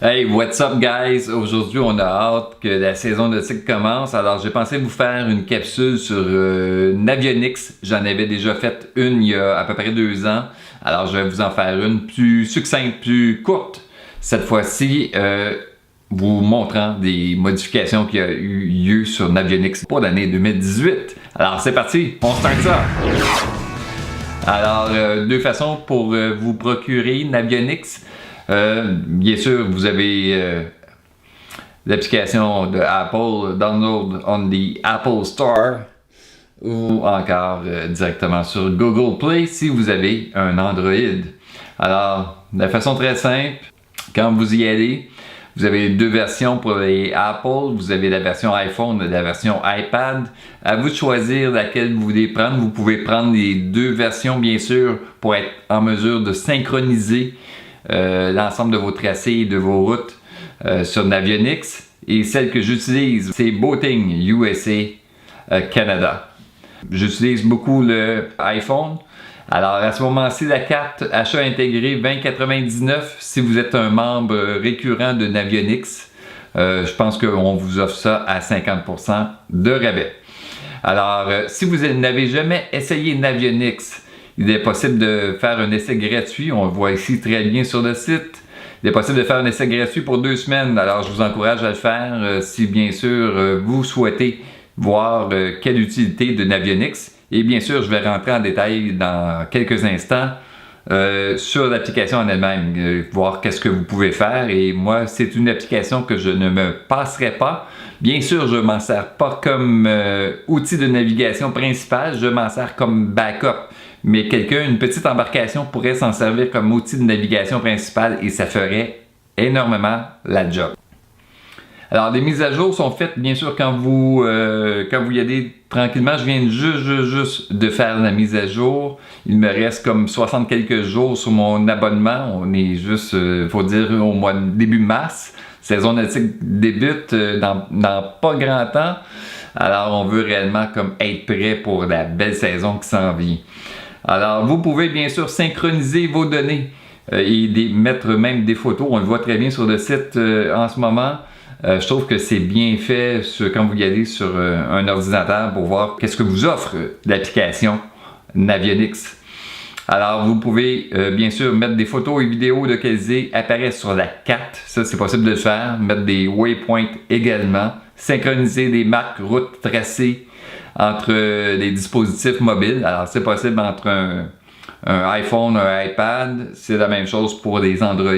Hey, what's up guys? Aujourd'hui, on a hâte que la saison nautique commence. Alors, j'ai pensé vous faire une capsule sur Navionics. J'en avais déjà fait une il y a à peu près 2 ans. Alors, je vais vous en faire une plus succincte, plus courte. Cette fois-ci, vous montrant des modifications qui ont eu lieu sur Navionics pour l'année 2018. Alors, c'est parti, on start ça! Alors, 2 façons pour vous procurer Navionics. Bien sûr, vous avez l'application de Apple, download on the Apple Store ou encore directement sur Google Play si vous avez un Android. Alors, de façon très simple, quand vous y allez, vous avez 2 versions pour les Apple, vous avez la version iPhone et la version iPad. À vous de choisir laquelle vous voulez prendre. Vous pouvez prendre les 2 versions, bien sûr, pour être en mesure de synchroniser l'ensemble de vos tracés et de vos routes sur Navionics. Et celle que j'utilise, c'est Boating USA Canada. J'utilise beaucoup le iPhone. Alors à ce moment-ci, la carte achat intégré 2099 si vous êtes un membre récurrent de Navionics. Je pense qu'on vous offre ça à 50% de rabais. Alors si vous n'avez jamais essayé Navionics, il est possible de faire un essai gratuit. On le voit ici très bien sur le site. Il est possible de faire un essai gratuit pour 2 semaines. Alors, je vous encourage à le faire si, bien sûr, vous souhaitez voir quelle utilité de Navionics. Et bien sûr, je vais rentrer en détail dans quelques instants sur l'application en elle-même, voir qu'est-ce que vous pouvez faire. Et moi, c'est une application que je ne me passerai pas. Bien sûr, je ne m'en sers pas comme outil de navigation principal, je m'en sers comme backup. Mais une petite embarcation pourrait s'en servir comme outil de navigation principal et ça ferait énormément la job. Alors, les mises à jour sont faites, bien sûr, quand vous y allez tranquillement. Je viens juste de faire la mise à jour. Il me reste comme 60 quelques jours sur mon abonnement. On est juste, faut dire, au mois de début mars. Saison nautique débute dans pas grand temps. Alors, on veut réellement comme être prêt pour la belle saison qui s'en vient. Alors, vous pouvez bien sûr synchroniser vos données et mettre même des photos. On le voit très bien sur le site en ce moment. Je trouve que c'est bien fait quand vous y allez sur un ordinateur pour voir qu'est-ce que vous offre l'application Navionics. Alors, vous pouvez bien sûr mettre des photos et vidéos localisées apparaissent sur la carte. Ça, c'est possible de le faire. Mettre des waypoints également. Synchroniser des marques, routes, tracés entre les dispositifs mobiles. Alors, c'est possible entre un iPhone, un iPad. C'est la même chose pour les Android.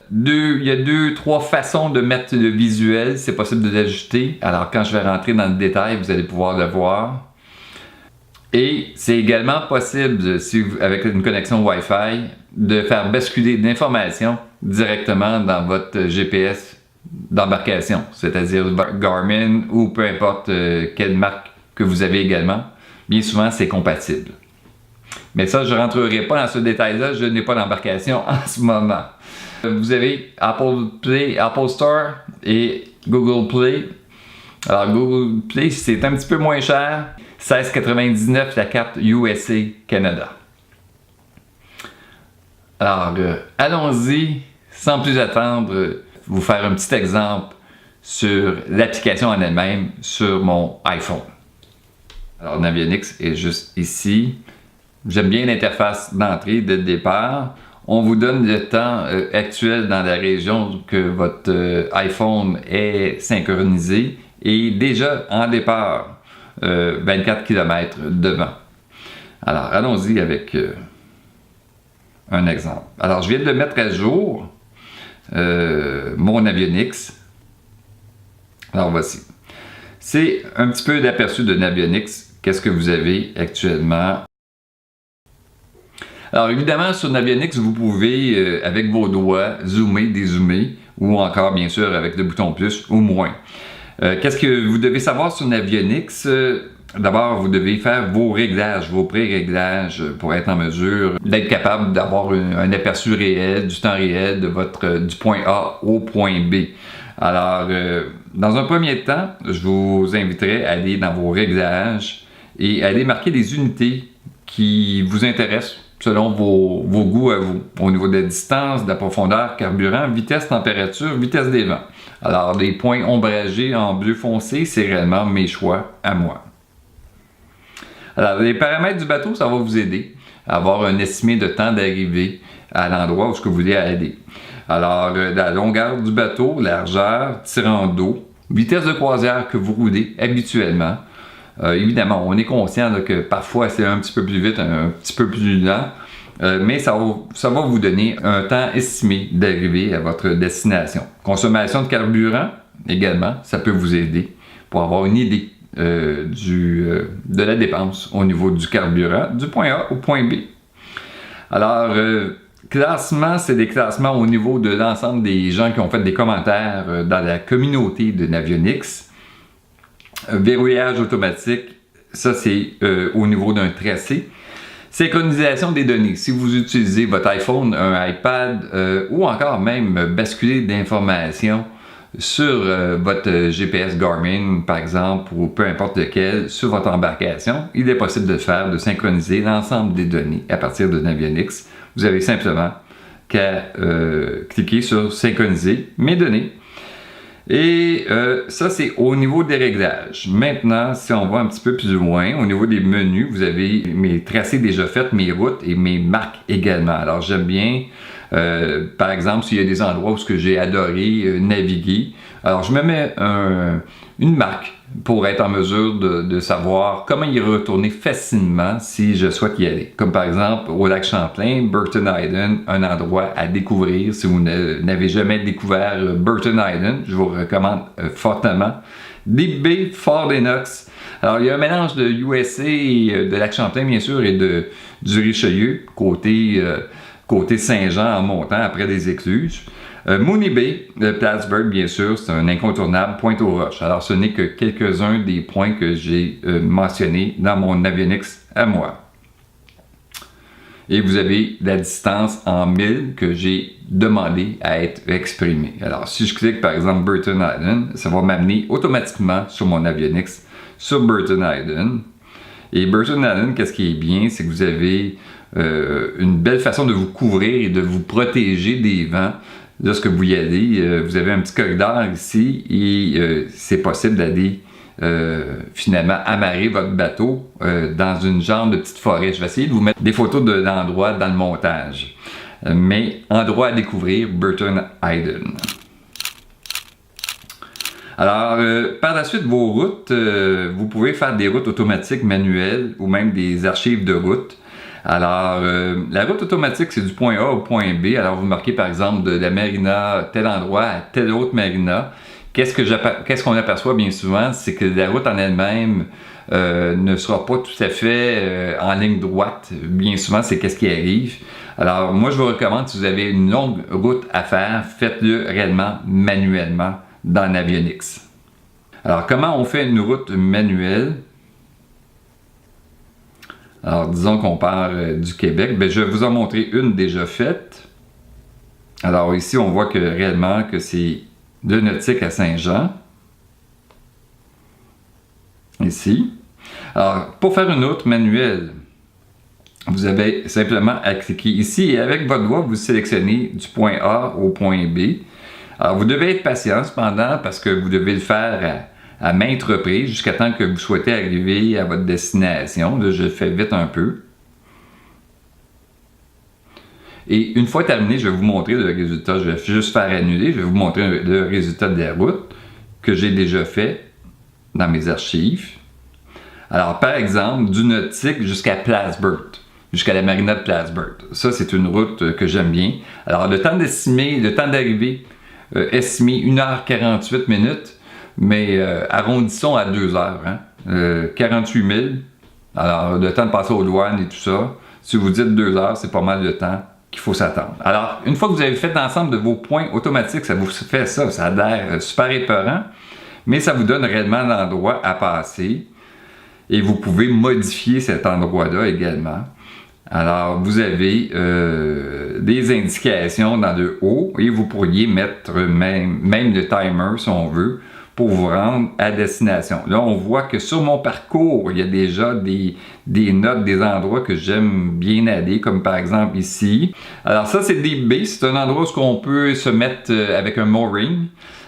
Il y a 2-3 façons de mettre le visuel. C'est possible de l'ajuster. Alors, quand je vais rentrer dans le détail, vous allez pouvoir le voir. Et c'est également possible, avec une connexion Wi-Fi, de faire basculer de l'information directement dans votre GPS d'embarcation, c'est-à-dire Garmin ou peu importe quelle marque que vous avez également. Bien souvent, c'est compatible. Mais ça, je ne rentrerai pas dans ce détail-là, je n'ai pas d'embarcation en ce moment. Vous avez Apple Play, Apple Store et Google Play. Alors, Google Play, c'est un petit peu moins cher. 16,99 la carte USA Canada. Alors, allons-y, sans plus attendre, vous faire un petit exemple sur l'application en elle-même sur mon iPhone. Alors, Navionics est juste ici. J'aime bien l'interface d'entrée dès le départ. On vous donne le temps actuel dans la région que votre iPhone est synchronisé et déjà en départ, 24 km devant. Alors, allons-y avec un exemple. Alors, je viens de le mettre à jour, mon Navionics. Alors, voici. C'est un petit peu d'aperçu de Navionics. Qu'est-ce que vous avez actuellement? Alors, évidemment, sur Navionics, vous pouvez, avec vos doigts, zoomer, dézoomer, ou encore, bien sûr, avec le bouton plus ou moins. Qu'est-ce que vous devez savoir sur Navionics? D'abord, vous devez faire vos réglages, vos pré-réglages pour être en mesure d'être capable d'avoir un aperçu réel, du temps réel du point A au point B. Alors, dans un premier temps, je vous inviterai à aller dans vos réglages et aller marquer les unités qui vous intéressent selon vos goûts à vous, au niveau de la distance, de la profondeur, carburant, vitesse, température, vitesse des vents. Alors, les points ombragés en bleu foncé, c'est réellement mes choix à moi. Alors, les paramètres du bateau, ça va vous aider à avoir un estimé de temps d'arrivée à l'endroit où vous voulez aller. Alors, la longueur du bateau, largeur, tirant d'eau, vitesse de croisière que vous roulez habituellement. Évidemment, on est conscient là, que parfois c'est un petit peu plus vite, un petit peu plus lent, mais ça va vous donner un temps estimé d'arrivée à votre destination. Consommation de carburant, également, ça peut vous aider pour avoir une idée de la dépense au niveau du carburant, du point A au point B. Alors, classement, c'est des classements au niveau de l'ensemble des gens qui ont fait des commentaires dans la communauté de Navionics. Verrouillage automatique, ça c'est au niveau d'un tracé. Synchronisation des données. Si vous utilisez votre iPhone, un iPad ou encore même basculer d'informations sur votre GPS Garmin, par exemple, ou peu importe lequel, sur votre embarcation, il est possible de faire, de synchroniser l'ensemble des données à partir de Navionics. Vous avez simplement qu'à cliquer sur synchroniser mes données. Et ça, c'est au niveau des réglages. Maintenant, si on va un petit peu plus loin, au niveau des menus, vous avez mes tracés déjà faits, mes routes et mes marques également. Alors, j'aime bien, par exemple, s'il y a des endroits où j'ai adoré naviguer, alors je me mets une marque pour être en mesure de savoir comment y retourner facilement si je souhaite y aller. Comme par exemple au lac Champlain, Burton Island, un endroit à découvrir. Si vous n'avez jamais découvert Burton Island, je vous recommande fortement. Deep Bay, Fort Lennox. Alors il y a un mélange de USA et de lac Champlain bien sûr et du Richelieu, côté Saint-Jean en montant après des écluses. Mooney Bay, Plattsburgh, bien sûr, c'est un incontournable, Pointe-aux-Roches. Alors, ce n'est que quelques-uns des points que j'ai mentionnés dans mon Navionics à moi. Et vous avez la distance en milles que j'ai demandé à être exprimée. Alors, si je clique par exemple Burton Island, ça va m'amener automatiquement sur mon Navionics sur Burton Island. Et Burton Island, qu'est-ce qui est bien, c'est que vous avez une belle façon de vous couvrir et de vous protéger des vents. Lorsque vous y allez, vous avez un petit corridor ici et c'est possible d'aller finalement amarrer votre bateau dans une genre de petite forêt. Je vais essayer de vous mettre des photos de l'endroit dans le montage. Mais endroit à découvrir, Burton Island. Alors, par la suite, vos routes, vous pouvez faire des routes automatiques manuelles ou même des archives de route. Alors, la route automatique, c'est du point A au point B. Alors, vous marquez par exemple de la marina, tel endroit à telle autre marina. Qu'est-ce qu'on aperçoit bien souvent, c'est que la route en elle-même ne sera pas tout à fait en ligne droite. Bien souvent, c'est qu'est-ce qui arrive. Alors, moi, je vous recommande, si vous avez une longue route à faire, faites-le réellement manuellement dans Navionics. Alors, comment on fait une route manuelle? Alors, disons qu'on part du Québec. Bien, je vais vous en montrer une déjà faite. Alors, ici, on voit que réellement que c'est de Nautique à Saint-Jean. Ici. Alors, pour faire une route manuelle, vous avez simplement à cliquer ici et avec votre doigt, vous sélectionnez du point A au point B. Alors, vous devez être patient cependant parce que vous devez le faire à maintes reprises jusqu'à temps que vous souhaitez arriver à votre destination. Là, je le fais vite un peu. Et une fois terminé, je vais vous montrer le résultat. Je vais juste faire annuler. Je vais vous montrer le résultat de la route que j'ai déjà fait dans mes archives. Alors, par exemple, du Nautique jusqu'à Plattsburgh, jusqu'à la marina de Plattsburgh. Ça, c'est une route que j'aime bien. Alors, le temps d'arrivée estimé 1h48 minutes. Mais arrondissons à 2 heures, hein? 48 000. Alors, le temps de passer aux douanes et tout ça, si vous dites 2 heures, c'est pas mal de temps qu'il faut s'attendre. Alors, une fois que vous avez fait l'ensemble de vos points automatiques, ça vous fait ça a l'air super épeurant, mais ça vous donne réellement l'endroit à passer et vous pouvez modifier cet endroit-là également. Alors, vous avez des indications dans le haut et vous pourriez mettre même le timer, si on veut, pour vous rendre à destination. Là, on voit que sur mon parcours, il y a déjà des notes, des endroits que j'aime bien aller, comme par exemple ici. Alors ça, c'est Deep Bay. C'est un endroit où on peut se mettre avec un mooring.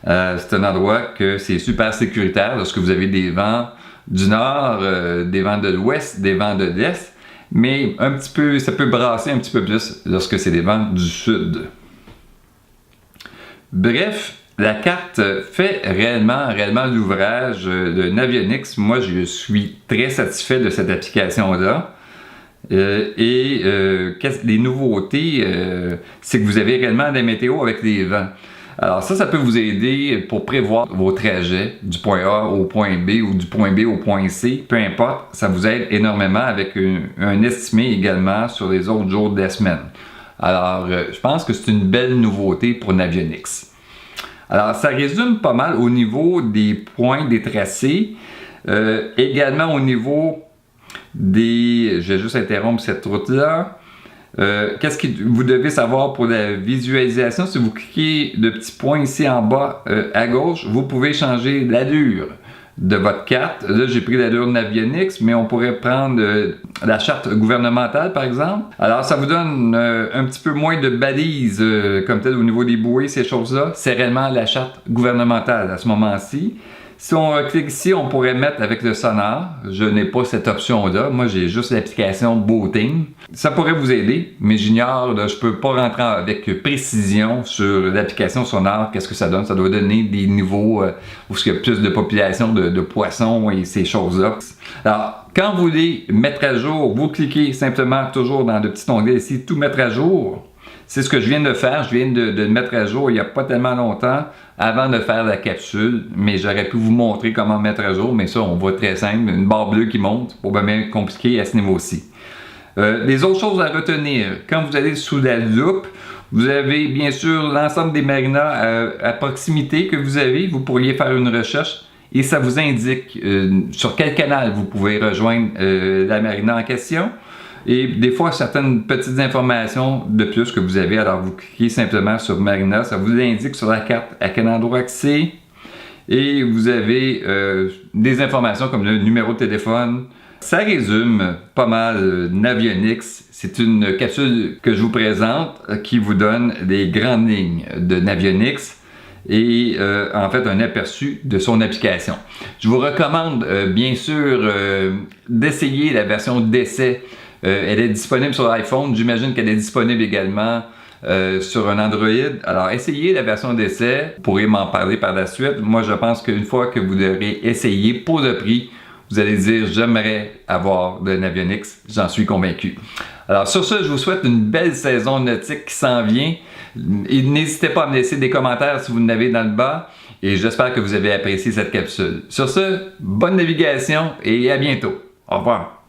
C'est un endroit que c'est super sécuritaire lorsque vous avez des vents du nord, des vents de l'ouest, des vents de l'est. Mais un petit peu, ça peut brasser un petit peu plus lorsque c'est des vents du sud. Bref, la carte fait réellement l'ouvrage de Navionics. Moi, je suis très satisfait de cette application-là. Les nouveautés, c'est que vous avez réellement des météos avec les vents. Alors ça peut vous aider pour prévoir vos trajets du point A au point B ou du point B au point C, peu importe. Ça vous aide énormément avec un estimé également sur les autres jours de la semaine. Alors, je pense que c'est une belle nouveauté pour Navionics. Alors, ça résume pas mal au niveau des points, des tracés, également au niveau des... Je vais juste interrompre cette route-là. Qu'est-ce que vous devez savoir pour la visualisation? Si vous cliquez le petit point ici en bas à gauche, vous pouvez changer l'allure de votre carte. Là, j'ai pris l'allure de Navionics, mais on pourrait prendre la charte gouvernementale, par exemple. Alors, ça vous donne un petit peu moins de balises, comme tel au niveau des bouées, ces choses-là. C'est réellement la charte gouvernementale à ce moment-ci. Si on clique ici, on pourrait mettre avec le sonar. Je n'ai pas cette option-là. Moi, j'ai juste l'application Boating. Ça pourrait vous aider, mais j'ignore, je ne peux pas rentrer avec précision sur l'application sonar. Qu'est-ce que ça donne? Ça doit donner des niveaux où il y a plus de population de poissons et ces choses-là. Alors, quand vous voulez mettre à jour, vous cliquez simplement toujours dans le petit onglet ici, tout mettre à jour. C'est ce que je viens de faire. Je viens de le mettre à jour il n'y a pas tellement longtemps avant de faire la capsule. Mais j'aurais pu vous montrer comment mettre à jour. Mais ça, on voit très simple. Une barre bleue qui monte. Pas bien compliqué à ce niveau-ci. Les autres choses à retenir. Quand vous allez sous la loupe, vous avez bien sûr l'ensemble des marinas à proximité que vous avez. Vous pourriez faire une recherche. Et ça vous indique sur quel canal vous pouvez rejoindre la marina en question. Et des fois, certaines petites informations de plus que vous avez, alors vous cliquez simplement sur Marina, ça vous indique sur la carte à quel endroit que c'est. Et vous avez des informations comme le numéro de téléphone. Ça résume pas mal Navionics. C'est une capsule que je vous présente qui vous donne des grandes lignes de Navionics et en fait un aperçu de son application. Je vous recommande bien sûr d'essayer la version d'essai. Elle est disponible sur l'iPhone, j'imagine qu'elle est disponible également sur un Android. Alors essayez la version d'essai, vous pourrez m'en parler par la suite. Moi je pense qu'une fois que vous devrez essayer pour le prix, vous allez dire j'aimerais avoir de Navionics, j'en suis convaincu. Alors sur ce, je vous souhaite une belle saison nautique qui s'en vient. Et n'hésitez pas à me laisser des commentaires si vous en avez dans le bas. Et j'espère que vous avez apprécié cette capsule. Sur ce, bonne navigation et à bientôt. Au revoir.